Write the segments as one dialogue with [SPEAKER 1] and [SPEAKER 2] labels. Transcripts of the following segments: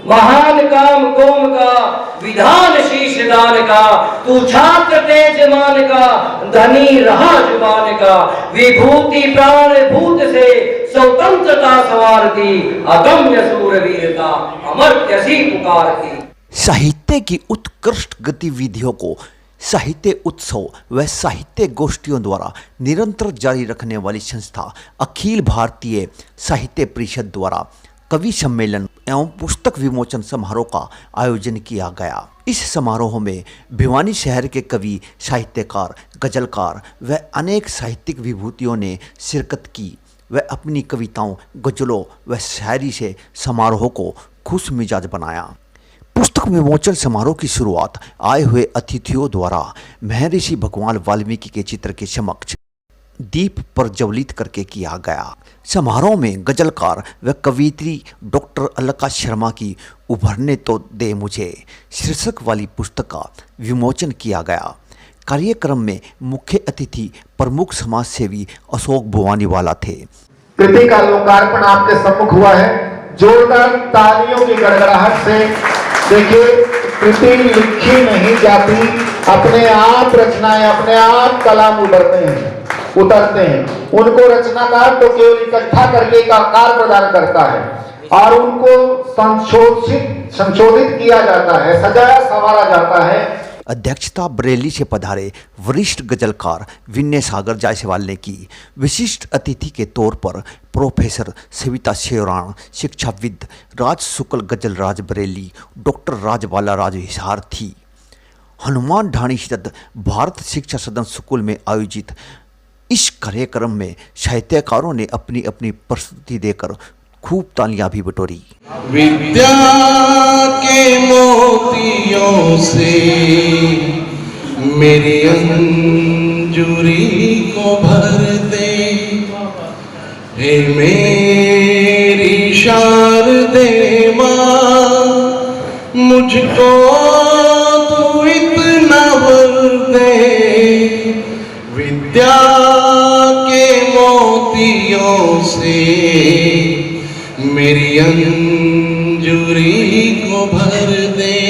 [SPEAKER 1] महान काम कौम का, विधान शीश दान का, तू छात्र तेज मान का, धनी रहा जुबान का, विभूति प्राण भूत से स्वतंत्रता सवार की, अदम्य सूरवीरता अमर्त्य पुकार की।
[SPEAKER 2] साहित्य की उत्कृष्ट गतिविधियों को साहित्य उत्सव व साहित्य गोष्ठियों द्वारा निरंतर जारी रखने वाली संस्था अखिल भारतीय साहित्य परिषद द्वारा कवि सम्मेलन एवं पुस्तक विमोचन समारोह का आयोजन किया गया। इस समारोह में भिवानी शहर के कवि, साहित्यकार, गजलकार व अनेक साहित्यिक विभूतियों ने शिरकत की व अपनी कविताओं, गजलों व शायरी से समारोह को खुश मिजाज बनाया। पुस्तक विमोचन समारोह की शुरुआत आए हुए अतिथियों द्वारा महर्षि भगवान वाल्मीकि के चित्र के समक्ष दीप प्रज्वलित करके किया गया। समारोह में गजलकार व कवियत्री डॉक्टर अलका शर्मा की उभरने तो दे मुझे शीर्षक वाली पुस्तक का विमोचन किया गया। कार्यक्रम में मुख्य अतिथि प्रमुख समाज सेवी अशोक भुवानीवाला थे।
[SPEAKER 3] कृति का लोकार्पण आपके सम्मुख हुआ है। जोरदार तालियों की गड़गड़ाहट से देखिए, कृति लिखी नहीं जाती, अपने आप रचनाएं, अपने आप कलाम उतरते हैं। उनको रचनाकार तो केवल इकट्ठा करके एक आकार प्रदान करता है और उनको संशोधित किया जाता है, सजाया संवारा जाता है।
[SPEAKER 2] अध्यक्षता बरेली से पधारे वरिष्ठ गजलकार विनय सागर जायसवाल ने की। विशिष्ट अतिथि के तौर पर प्रोफेसर सविता शेरान, शिक्षाविद राज शुक्ल गजल राज बरेली, डॉक्टर राजबाला राज हिसार थी। हनुमान ढाणी स्थित भारत शिक्षा सदन स्कूल में आयोजित इस कार्यक्रम में साहित्यकारों ने अपनी अपनी प्रस्तुति देकर खूब तालियां भी बटोरी।
[SPEAKER 4] विद्या के मोतियों से मेरी अंजुरी को भर दे, हे मेरी शारदे माँ, मुझको तू इतना वर दे। विद्या के मोतियों से मेरी अंजुरी को भर दे,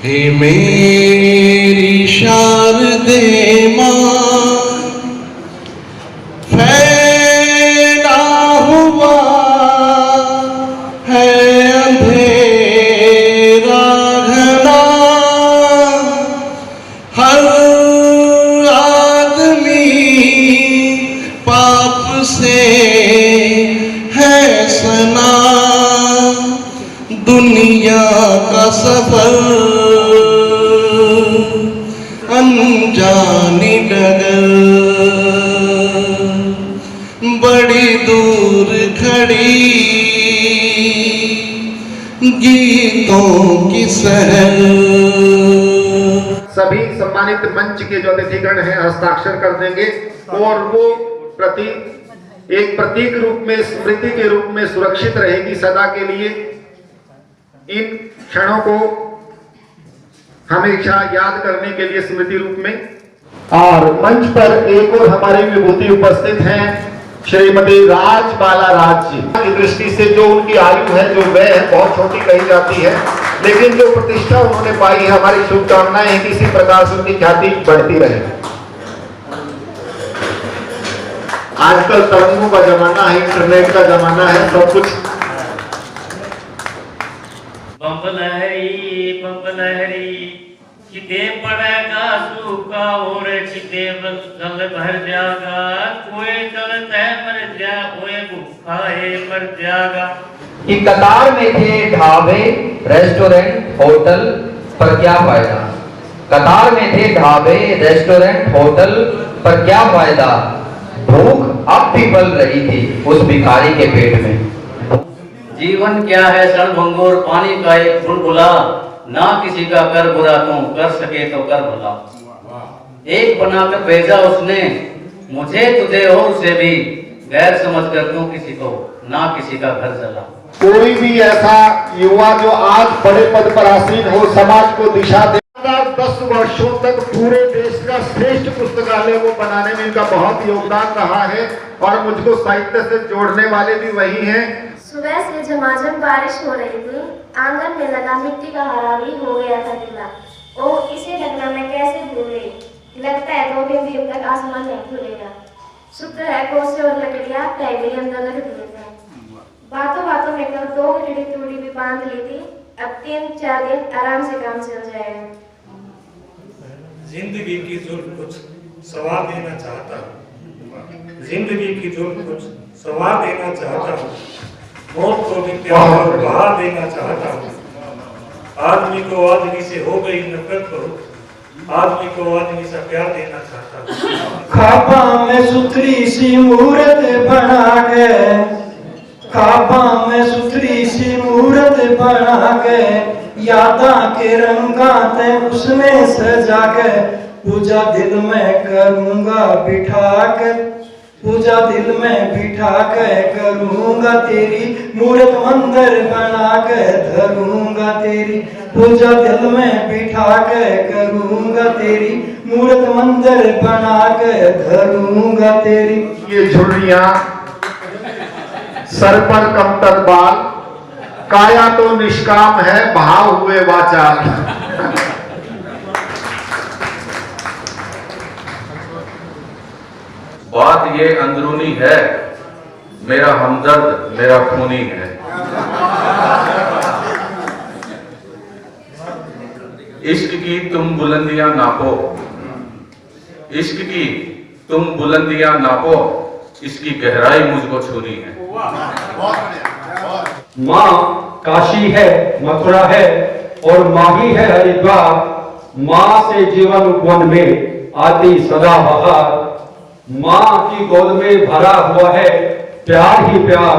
[SPEAKER 4] हे मेरी शारदे माँ। फैला हुआ है अंधेरा घना, हर आदमी पाप से है सना। दुनिया का सफर अनजानी डगर, बड़ी दूर खड़ी गीतों की सहर।
[SPEAKER 3] सभी सम्मानित मंच के जो अतिथिगण हैं हस्ताक्षर कर देंगे और वो एक प्रतीक रूप में, स्मृति के रूप में सुरक्षित रहेगी सदा के लिए। इन क्षणों को हमेशा याद करने के लिए स्मृति रूप में। और मंच पर एक और हमारी विभूति उपस्थित हैं, श्रीमती राजबाला राज जी की दृष्टि से जो उनकी आयु है, जो वह है, बहुत छोटी कही जाती है, लेकिन जो प्रतिष्ठा उन्होंने पाई है, हमारी शुभकामनाएं हैं कि इसी प्रकार से उनकी ख्याति बढ़ती रहे। आजकल तरंगों का जमाना है, इंटरनेट का जमाना है, सब कुछ।
[SPEAKER 5] बम लहरी चिते पड़ेगा सूखा और चिते जल भर जाएगा, कोई चलता है मर जा, कोई भूखा है मर जाएगा।
[SPEAKER 6] कि कतार में थे ढाबे, रेस्टोरेंट, होटल, पर क्या फायदा। कतार में थे ढाबे, रेस्टोरेंट, होटल, पर क्या फायदा। भूख अब भी पल रही थी उस भिखारी के पेट में।
[SPEAKER 1] जीवन क्या है क्षणभंगुर पानी का एक बुलबुला, ना किसी का कर बुरा तू कर सके तो कर भला। एक बनाकर भेजा उसने मुझे, तुझे और उसे भी, गैर समझ कर क्यों किसी को, ना किसी का घर जला।
[SPEAKER 3] कोई भी ऐसा युवा जो आज बड़े पद पर आसीन हो, समाज को दिशा दे, लगातार 10 वर्षों तक पूरे देश का श्रेष्ठ पुस्तकालय वो बनाने में इनका बहुत योगदान रहा है और मुझको साहित्य से जोड़ने वाले भी वही हैं।
[SPEAKER 7] सुबह से झमाझम बारिश हो रही थी। आंगन में लगा मिट्टी का हरा भी हो गया था गीला। ओ इसे ढकना मैं कैसे भूल गई। लगता है 2 दिन तक आसमान नहीं खुलेगा। शुक्र है कोसे और लकड़ियां टाइगरी अंदर रख दिए थे। बातों बातों में कल 2 गठड़ी तूड़ी भी बांध ली थी। अब 3-4 दिन आराम से काम चल जाएगा।
[SPEAKER 8] जिंदगी की जुल्म कुछ सवार देना चाहता हूँ। जिंदगी की जुल्म कुछ सवार देना चाहता हूँ। मौत को भी प्यार और बहा देना चाहता हूँ। आदमी को आदमी से हो गई नफरत करो। आदमी को आदमी से प्यार देना चाहता हूँ।
[SPEAKER 1] खाबा में सुथरी सी मूरत बना के, खाबा में सुथरी सी मूरत बना के, यादा के रंगा ते उसमें सजा के, पूजा दिल में करूंगा बिठा के, पूजा दिल में बिठा के करूंगा तेरी मूरत मंदिर बना के धरूंगा तेरी, पूजा दिल में बिठा के करूंगा तेरी मूरत मंदिर बना के धरूंगा तेरी।
[SPEAKER 3] ये झुर्रियां, सर पर कमतर बाल, काया तो निष्काम है भाव हुए वाचाल।
[SPEAKER 9] बात ये अंदरूनी है, मेरा हमदर्द मेरा खूनी है। इश्क की तुम बुलंदियां नापो, इश्क की तुम बुलंदियां नापो, इसकी गहराई मुझको छूनी है।
[SPEAKER 1] माँ काशी है, मथुरा है और माही है हरिद्वार। माँ से जीवन वन में आती सदा बहार। माँ की गोद में भरा हुआ है प्यार ही प्यार।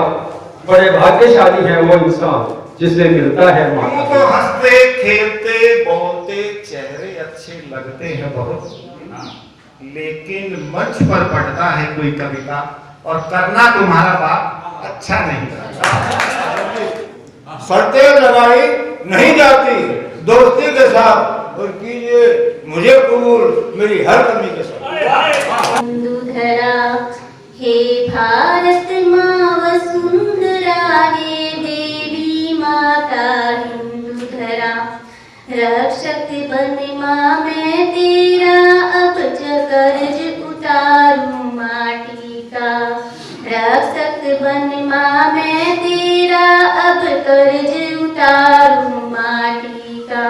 [SPEAKER 1] बड़े भाग्यशाली है वो इंसान जिसे मिलता है माँ का।
[SPEAKER 3] तो हंसते खेलते बोलते चेहरे अच्छे लगते हैं बहुत, लेकिन मंच पर पढ़ता है कोई कविता और करना तुम्हारा बाप अच्छा नहीं करता।
[SPEAKER 10] शर्तें लगाई नहीं जाती दोस्ती के साथ, और कीजिए मुझे कबूल मेरी हर कमी के साथ।
[SPEAKER 7] हिंदुधरा हे भारत माँ वसुंधरा, हे देवी माता हिंदुधरा, रक्षक बन माँ मैं तेरा अब कर्ज उतारूं माटी का। रक्षक बन माँ मैं तेरा अब कर्ज उतारूं माटी का।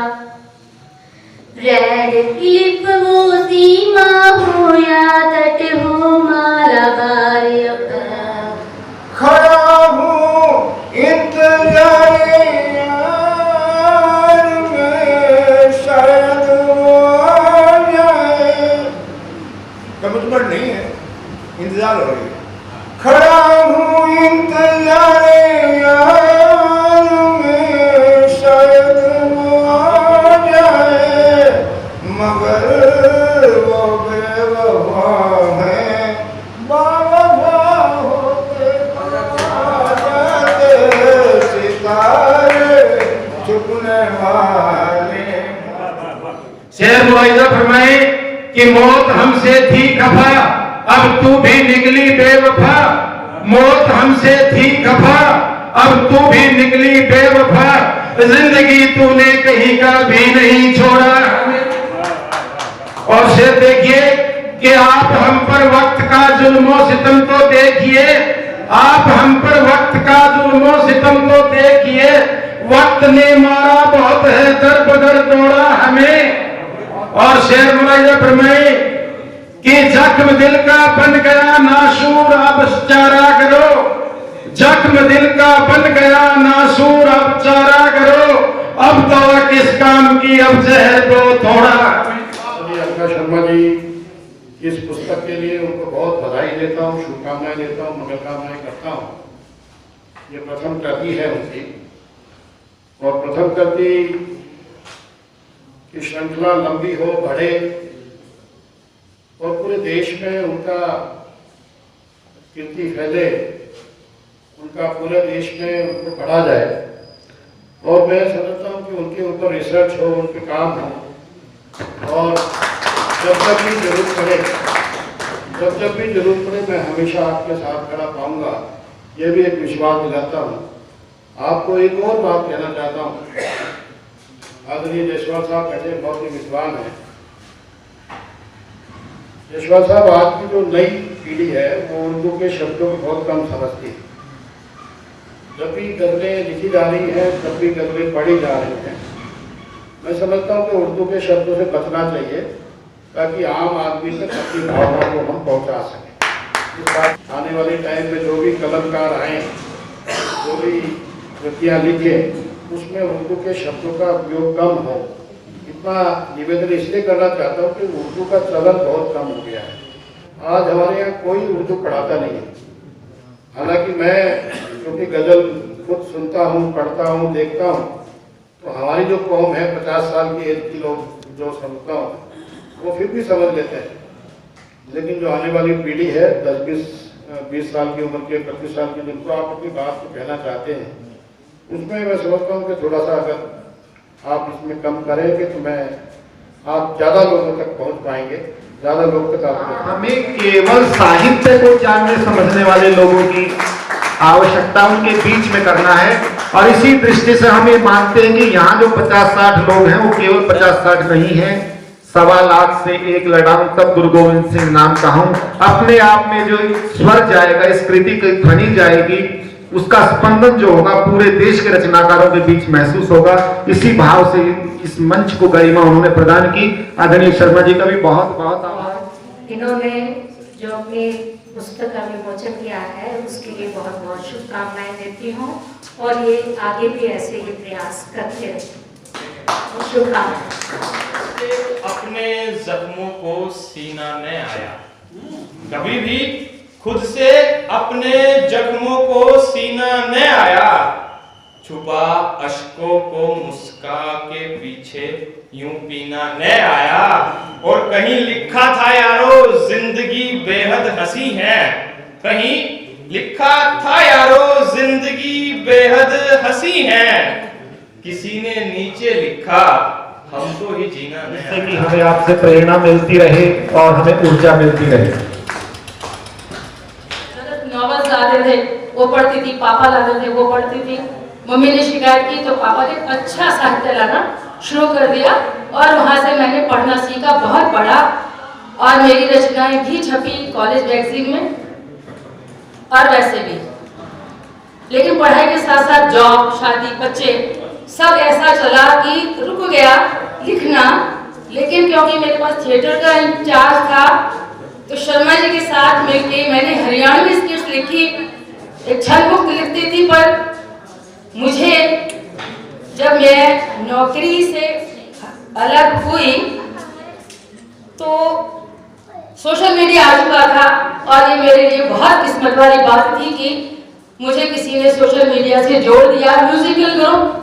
[SPEAKER 7] रेड क्लिफ हो सीमा हो या तट हो मारा बार अपना।
[SPEAKER 10] खड़ा हूँ इंतजारे यार में, शायद वो आ जाए। कमिटमेंट नहीं है, इंतजार हो रही है। खड़ा हूँ इंतजारे यार में, शायद वो आ जाए, मगर वो बेवफा है, बावफा होते सितारे छुपने वाले।
[SPEAKER 8] शेर मुआइजा फरमाए कि मौत हमसे थी खफा, अब तू भी निकली बेवफा। मौत हमसे थी खफा, अब तू भी निकली बेवफा। जिंदगी तूने कहीं का भी नहीं छोड़ा। और शेर देखिए कि आप हम पर वक्त का जुल्मो सितम तो देखिए, आप हम पर वक्त का जुल्मो सितम तो देखिए। वक्त ने मारा बहुत है, दर बदर दौड़ा हमें। और शेर मुआइजा फरमाए कि जख्म दिल का बन गया नासूर, अब चारा करो। जख्म दिल का बन गया नासूर, अब चारा करो। अब दवा किस काम की, अब जहर दो थोड़ा।
[SPEAKER 10] अरका शर्मा जी इस पुस्तक के लिए उनको बहुत बधाई देता हूँ, शुभकामनाएं देता हूँ, मंगलकामनाएं करता हूँ। ये प्रथम कृति है उनकी, और प्रथम कृति की श्रृंखला लंबी हो, बढ़े और पूरे देश में उनका कीर्ति फैले, उनका पूरे देश में उनको पढ़ा जाए। और मैं समझता हूँ कि उनके ऊपर रिसर्च हो, उनके काम हो, और जब भी जरूरत पड़े मैं हमेशा आपके साथ खड़ा पाऊंगा, ये भी एक विश्वास दिलाता हूँ। आपको एक और बात कहना चाहता हूँ। आदरणीय जयसवाल साहब कहते हैं बहुत ही विद्वान है। जयसवाल साहब, आज की जो नई पीढ़ी है वो उर्दू के शब्दों को बहुत कम समझती है। जब भी गज़लें लिखी जा रही हैं, जब भी गज़लें पढ़ी जा रही हैं, मैं समझता हूँ कि उर्दू के शब्दों से बचना चाहिए ताकि आम आदमी तक अपनी भावनाओं को हम पहुँचा सकें। इस बात आने वाले टाइम में जो भी कलमकार आए, जो भी कृतियाँ लिखे, उसमें उर्दू के शब्दों का उपयोग कम हो। इतना निवेदन इसलिए करना चाहता हूँ कि उर्दू का चलन बहुत कम हो गया है। आज हमारे यहाँ कोई उर्दू पढ़ाता नहीं है। हालांकि मैं क्योंकि गज़ल खुद सुनता हूँ, पढ़ता हूँ, देखता हूँ, तो हमारी जो कौम है 50 साल की एज की लोग जो समझता हूँ वो फिर भी समझ लेते हैं। लेकिन जो आने वाली पीढ़ी है 10-20 साल की उम्र के, 25 साल की, जिनको आप अपनी बात को कहना चाहते हैं, उसमें मैं समझता हूँ कि थोड़ा सा अगर आप इसमें कम करेंगे तो आप ज़्यादा लोगों तक पहुँच पाएंगे, ज़्यादा लोग तक आप।
[SPEAKER 3] हमें केवल साहित्य को जानने समझने वाले लोगों की आवश्यकता उनके बीच में करना है। और इसी दृष्टि से हम ये मानते हैं कि यहाँ जो 50-60 लोग हैं वो केवल 50-60 नहीं हैं, 1.25 लाख से 1 लड़ाऊं तब गुरु गोविंद सिंह नाम कहूं। अपने आप में जो स्वर जाएगा, इस कृति की ध्वनि जाएगी, उसका स्पंदन जो होगा पूरे देश के रचनाकारों के बीच महसूस होगा। इसी भाव से इस मंच को गरिमा उन्होंने प्रदान की। आदरणीय शर्मा जी का भी बहुत बहुत आभार।
[SPEAKER 11] इन्होंने जो अपनी पुस्तक का विमोचन किया है उसके लिए बहुत बहुत शुभकामनाएं देती हूँ और ये आगे भी ऐसे ही प्रयास करते रहे। शुभकामनाएं।
[SPEAKER 12] अपने जख्मों को सीना न आया, कभी भी खुद से अपने जख्मों को सीना न आया, छुपा अश्कों को मुस्का के पीछे यूं पीना न आया। और कहीं लिखा था यारो जिंदगी बेहद हंसी है, कहीं लिखा था यारो जिंदगी बेहद हंसी है, किसी ने नीचे लिखा हमको ही जीना नहीं।
[SPEAKER 3] कि हमें आपसे प्रेरणा मिलती रहे और हमें ऊर्जा मिलती रहे।
[SPEAKER 11] नॉवेल्स लाते थे वो पढ़ती थी, पापा लाते थे वो पढ़ती थी। मम्मी ने शिकायत की तो पापा ने अच्छा साहित्य लाना शुरू कर दिया और वहाँ से मैंने पढ़ना सीखा, बहुत पढ़ा और मेरी रचनाएं भी छपी कॉलेज मैगजीन में और वैसे भी। लेकिन पढ़ाई के साथ साथ जॉब, शादी, बच्चे सब ऐसा चला कि रुक गया लिखना। लेकिन क्योंकि मेरे पास थिएटर का इंचार्ज था तो शर्मा जी के साथ मिलके मैंने हरियाणवी स्किट्स लिखी, एक छंद मुक्त लिखती थी। पर मुझे जब मैं नौकरी से अलग हुई तो सोशल मीडिया आ चुका था और ये मेरे लिए बहुत किस्मत वाली बात थी कि मुझे किसी ने सोशल मीडिया से जोड़ दिया। Musical group